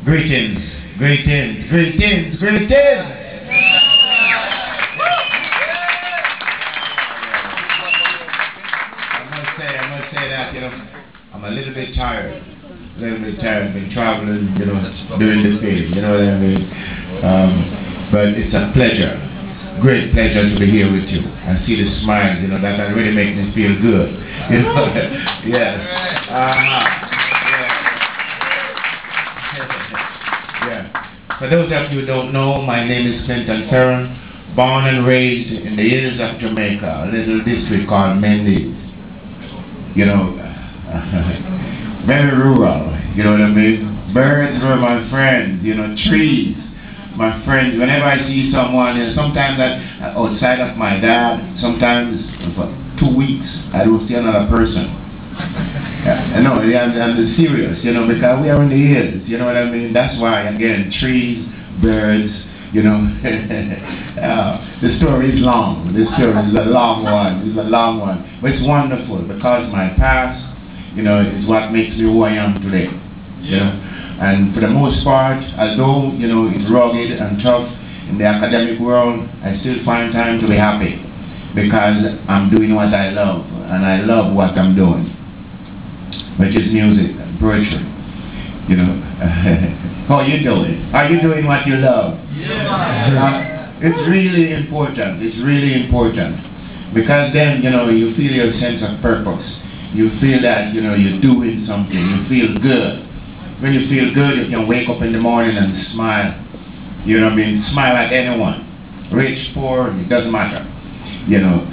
Greetings, greetings, greetings, greetings! I must say that, you know, I'm a little bit tired. Been traveling, you know, doing this thing, you know what I mean? But it's a pleasure, great pleasure to be here with you. I see the smiles, you know, that really makes me feel good. You know? Yes. Yeah. For those of you who don't know, my name is Fearon, born and raised in the hills of Jamaica, a little district called Mendy. You know, very rural, you know what I mean? Birds were my friends, you know, trees, my friends. Whenever I see someone, you know, sometimes outside of my dad, sometimes for 2 weeks, I don't see another person. I know, I'm serious, you know, because we are in the hills, you know what I mean? That's why, again, trees, birds, you know. The story is long. This story is a long one. It's a long one. But it's wonderful because my past, you know, is what makes me who I am today. You know? And for the most part, although, you know, it's rugged and tough in the academic world, I still find time to be happy because I'm doing what I love, and I love what I'm doing, which is music and poetry. You know, how are you doing? Are you doing what you love? Yeah. It's really important. It's really important because then, you know, you feel your sense of purpose. You feel that, you know, you're doing something. You feel good. When you feel good, you can wake up in the morning and smile. You know what I mean? Smile at anyone. Rich, poor, it doesn't matter. You know,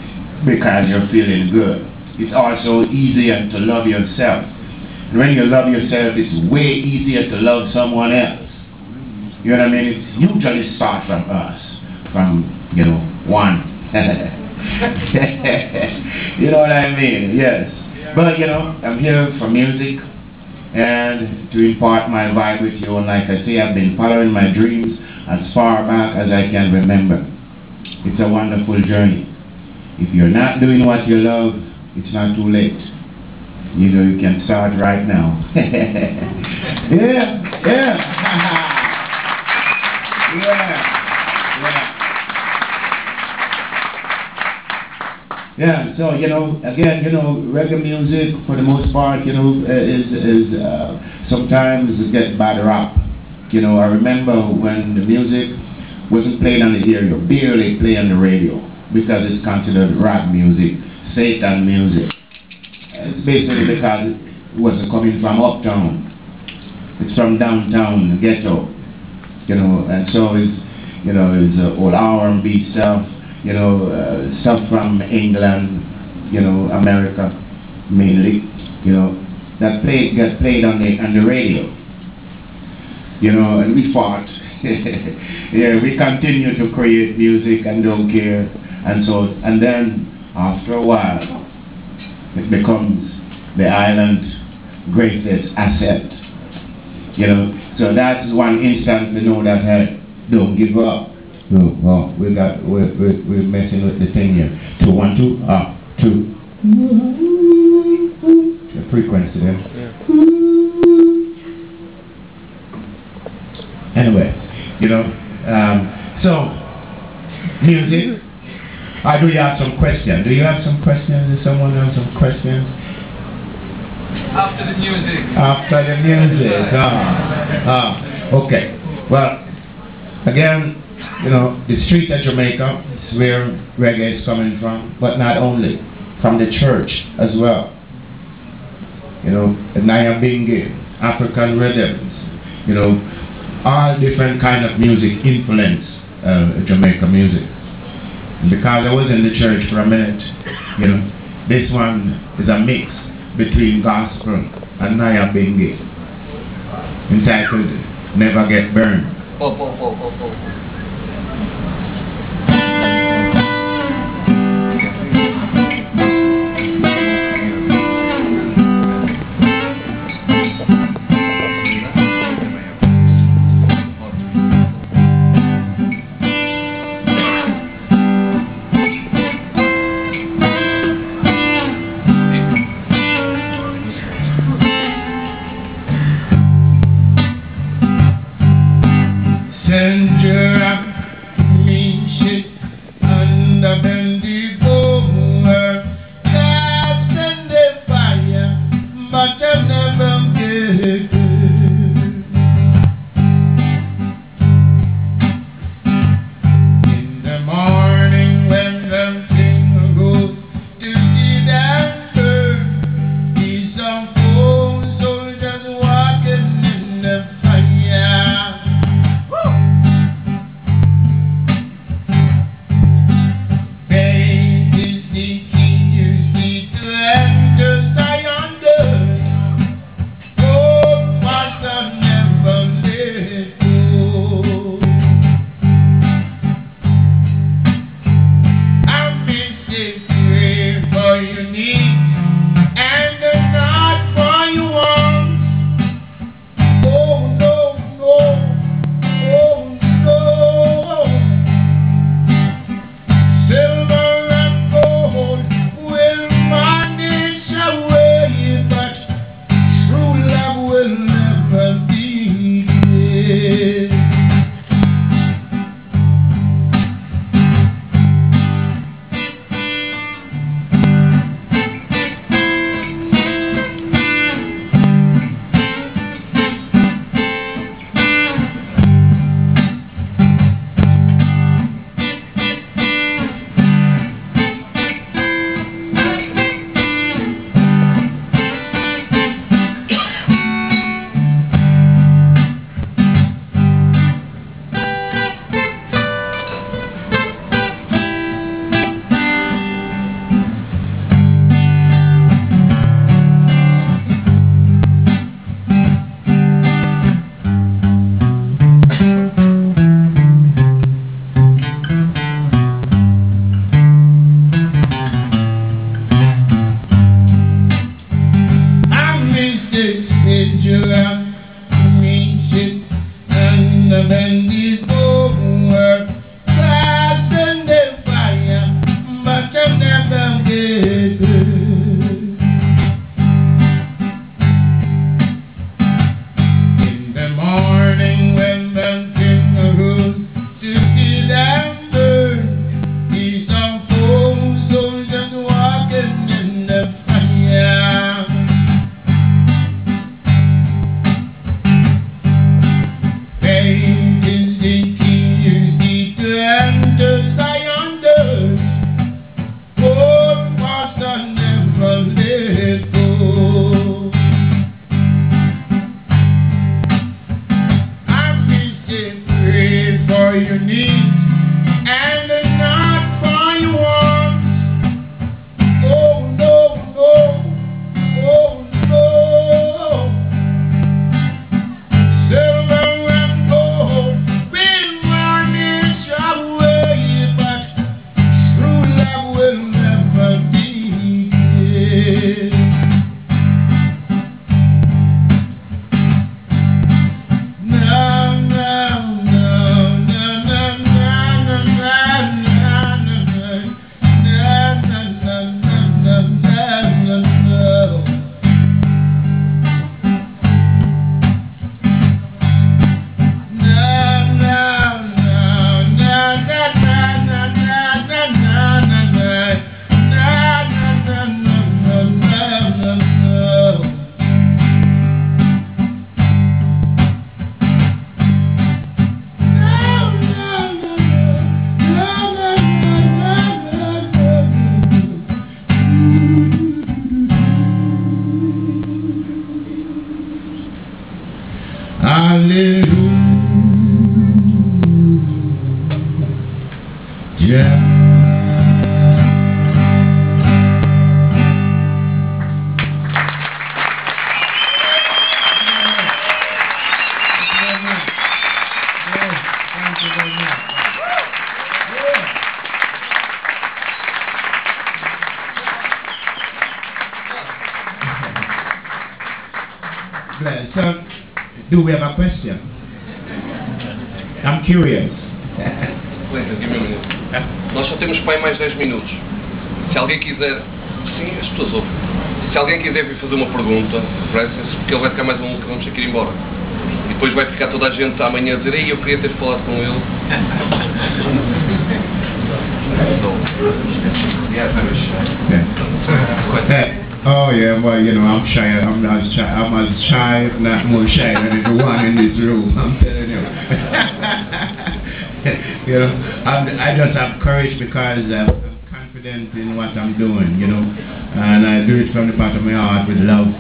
because you're feeling good. It's also easier to love yourself. And when you love yourself, it's way easier to love someone else. You know what I mean? It usually starts from us. From, you know, one. You know what I mean? Yes. But, you know, I'm here for music and to impart my vibe with you. And like I say, I've been following my dreams as far back as I can remember. It's a wonderful journey. If you're not doing what you love, it's not too late. You know, you can start right now. Yeah, yeah. Yeah. Yeah, so, you know, again, you know, reggae music, for the most part, you know, sometimes it gets bad rap. You know, I remember when the music wasn't played on the radio, barely played on the radio, because it's considered rap music, Satan music. It's basically because it wasn't coming from uptown. It's from downtown, the ghetto. You know, and so it's, you know, it's old R&B stuff. You know, stuff from England, you know, America, mainly, you know, that gets played on the radio, you know, and we fought. Yeah, we continue to create music and don't care, and so, and then after a while, it becomes the island's greatest asset, you know. So that's one instance we know that, hey, don't give up. No, oh, we're messing with the thing here. 2 1 2 2. The frequency there. Yeah. Anyway, you know, so music. Do you have some questions? Do you have some questions? Does someone have some questions? After the music. After the music. Okay. Well, again, you know, the street of Jamaica is where reggae is coming from, but not only, from the church as well. You know, the Nyabingi, African rhythms, you know, all different kind of music influence Jamaica music. And because I was in the church for a minute, you know, this one is a mix between gospel and Nyabingi, entitled Never Get Burned. Hallelujah. So, do we have a question? I'm curious. Nós só temos para aí mais 10 minutos. Se alguém quiser... Sim, as pessoas ouvem. Se alguém quiser vir fazer uma pergunta, pressa-se, porque ele vai ficar mais um que vamos ter que ir embora. E depois vai ficar toda a gente amanhã a dizer: "Ei, eu queria ter falado com ele." Oh yeah, well, you know, I'm shy. I'm as shy, if not more shy than everyone in this room. I'm telling you. You know, I just have courage because I'm confident in what I'm doing. You know, and I do it from the bottom of my heart with love.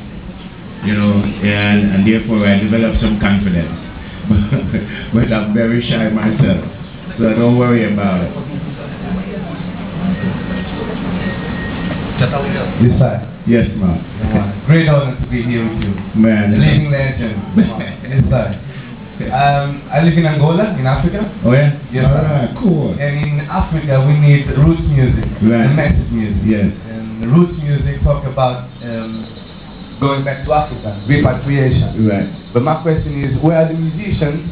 You know, and therefore I develop some confidence. But I'm very shy myself, so don't worry about it. Yes, sir. Yes, ma'am. Great honor to be here with you. Man. The living legend. Yes, sir. I live in Angola, in Africa. Oh, yeah? Yes, all sir. right, cool. And in Africa, we need roots music, right. and message music. Yes. And the roots music talk about going back to Africa, repatriation. Right. But my question is, where are the musicians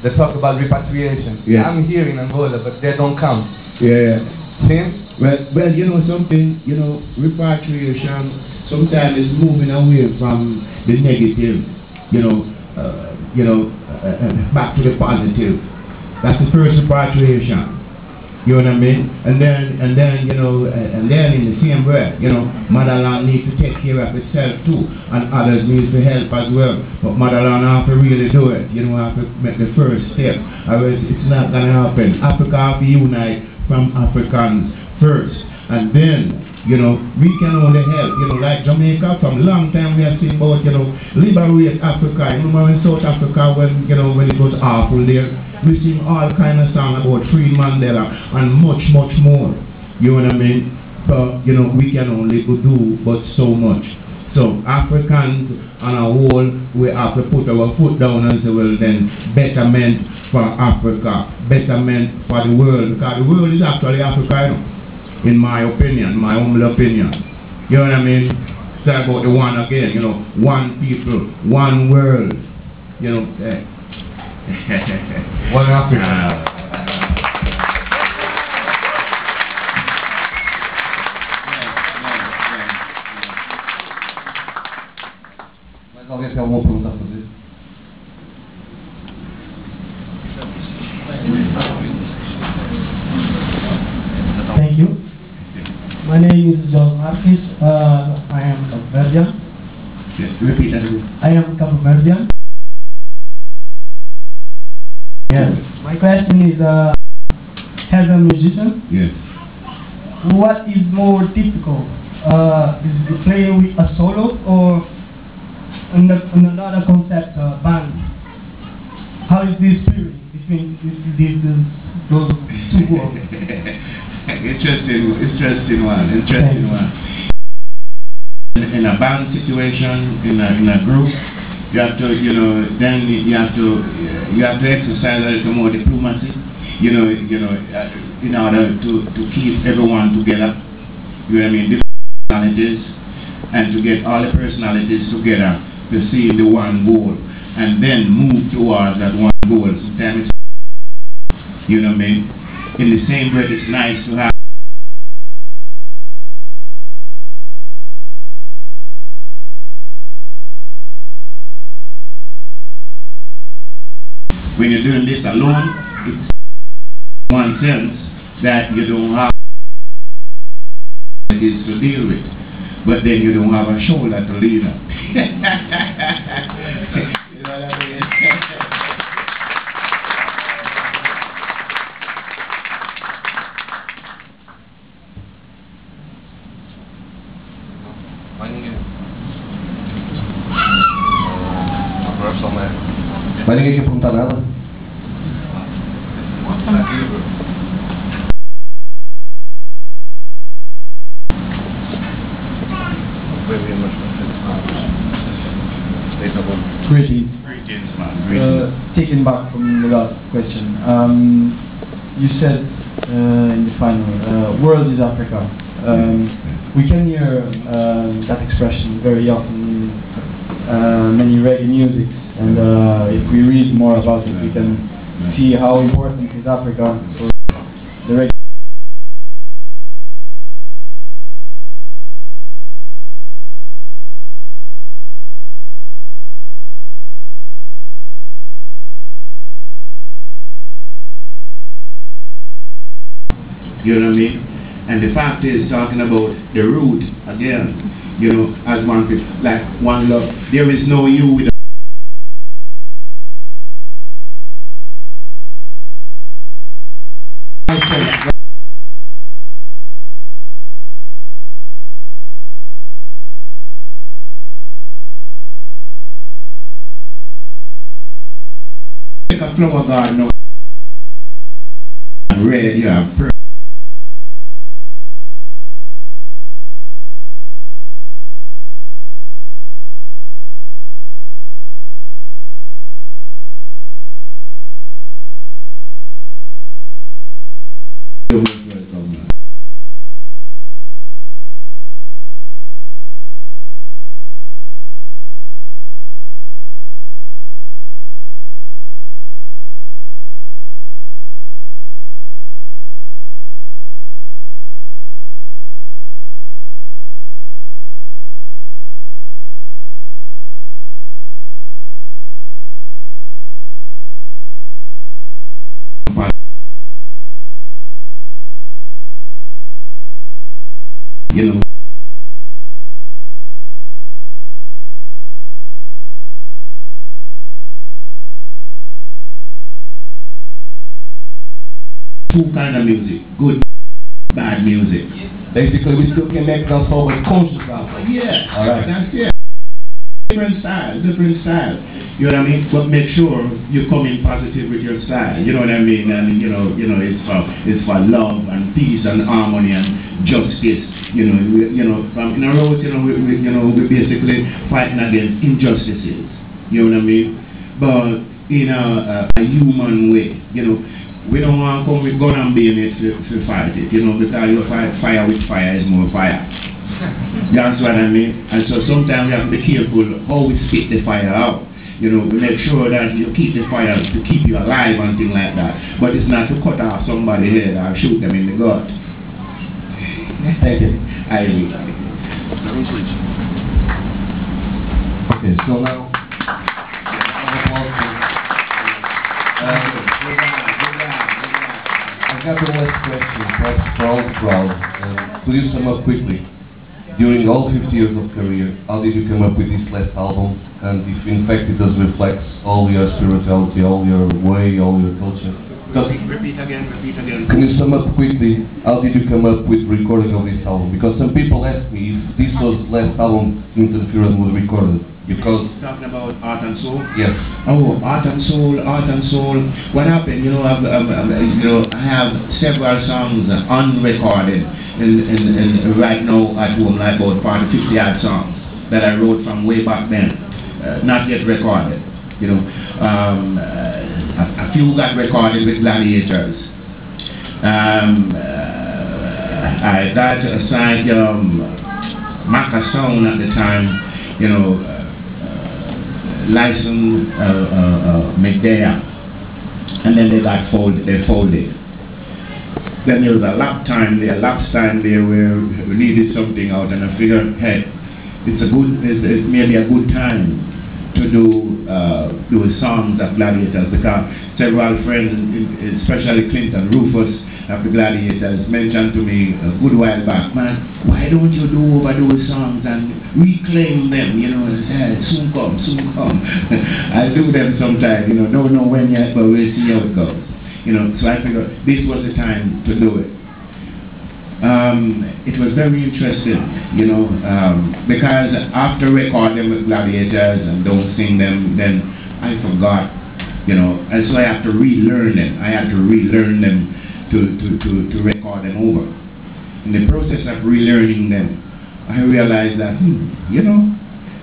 that talk about repatriation? Yeah. I'm here in Angola, but they don't come. Yeah. See? Well, you know something, you know, repatriation sometimes is moving away from the negative, back to the positive. That's the first repatriation. You know what I mean? And then in the same breath, you know, motherland needs to take care of itself too, and others need to help as well. But motherland have to really do it. You know, have to make the first step. Otherwise, it's not gonna happen. Africa have to unite from Africans first, and then, you know, we can only help. You know, like Jamaica, from a long time we have seen about, you know, liberate Africa. You remember in South Africa when, you know, when it was awful there, we sing all kind of songs about Free Mandela and much, much more. You know what I mean? So, you know, we can only do but so much. So Africans on a whole, we have to put our foot down and say, well then, betterment for Africa, betterment for the world, because the world is actually Africa, you know, in my opinion, my humble opinion. You know what I mean? Say about the one again, you know, one people, one world, you know. One Africa. Mas alguém tem alguma pergunta a fazer? Thank you. My name is John Marquis. I am Cape Verdean. Yes, repeat that again. I am Cape Verdean. Yes. My question is, as a musician, yes, what is more difficult? Is it playing with a solo or another concept band? How is this spirit between those two worlds? Interesting one. In a band situation, in a group, you have to, you know, then you have to exercise a little more diplomacy, you know, in order to keep everyone together. You know what I mean? Different personalities, and to get all the personalities together to see the one goal, and then move towards that one goal. Sometimes, you know what I mean? In the same breath, it's nice to have. When you're doing this alone, it's one sense that you don't have it is to deal with, but then you don't have a shoulder to lean on. You know what I mean? Perhaps on that. Mas ninguém quer perguntar nada? Greetings. Greetings, man. Taking back from the last question, you said in the final, world is Africa. We can hear that expression very often in many reggae music, and if we read more about it, we can see how important is Africa for the reggae. You know what I mean? And the fact is, talking about the root again, you know, as one people, like one love, there is no you without. Take a flower garden now, and red, you have you know, two kind of music, good, bad music. Basically, we still can make us always conscious of it. Yeah, Alright. that's it. Different style, different style. You know what I mean? But make sure you come in positive with your style. You know what I mean? And you know, it's for love and peace and harmony and justice. You know, from in a road, we basically fighting against injustices. You know what I mean? But in a human way. You know, we don't want to come with gun and bayonet to fight it. You know, because you fight fire with fire is more fire. That's what I mean. And so sometimes we have to be careful how we spit the fire out. You know, we make sure that you keep the fire to keep you alive and things like that. But it's not to cut off somebody's head or shoot them in the gut. Thank you. I will. Okay, so now, I've got the last question, perhaps for all the crowd. Could you sum up quickly? During all 50 years of career, how did you come up with this last album? And if in fact it does reflect all your spirituality, all your way, all your culture? Repeat again. Can you sum up quickly, how did you come up with recording of this album? Because some people ask me if this was last album Fearon was recorded. Because talking about Art and Soul? Yes. Oh, Art and Soul. What happened, you know, I have several songs unrecorded in right now at home, like about 40, 50 odd songs that I wrote from way back then, not yet recorded. You know, a few got recorded with Gladiators. I got assigned Maca Sound at the time, you know, license McDaya, and then they got folded. Then there was a lapse time there where we needed something out, and I figured, hey, it's maybe a good time to do songs of Gladiators, because several friends, especially Clinton Rufus of the Gladiators, mentioned to me a good while back, man, why don't you overdo songs and reclaim them, you know, and say, soon come. I'll do them sometime, you know, don't know when yet, but we'll see how it goes. You know, so I figured this was the time to do it. It was very interesting, you know, because after recording with Gladiators and don't sing them, then I forgot, you know, and so I have to relearn them. I had to relearn them to record them over. In the process of relearning them, I realized that, you know,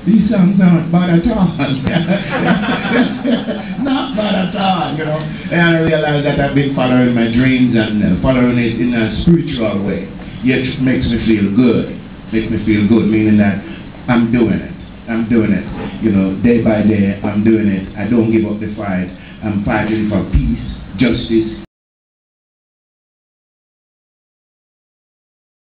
these songs aren't bad at all. Not bad at all, you know. And I realized that I've been following my dreams and following it in a spiritual way. Yet it makes me feel good. Makes me feel good, meaning that I'm doing it. I'm doing it. You know, day by day, I'm doing it. I don't give up the fight. I'm fighting for peace, justice,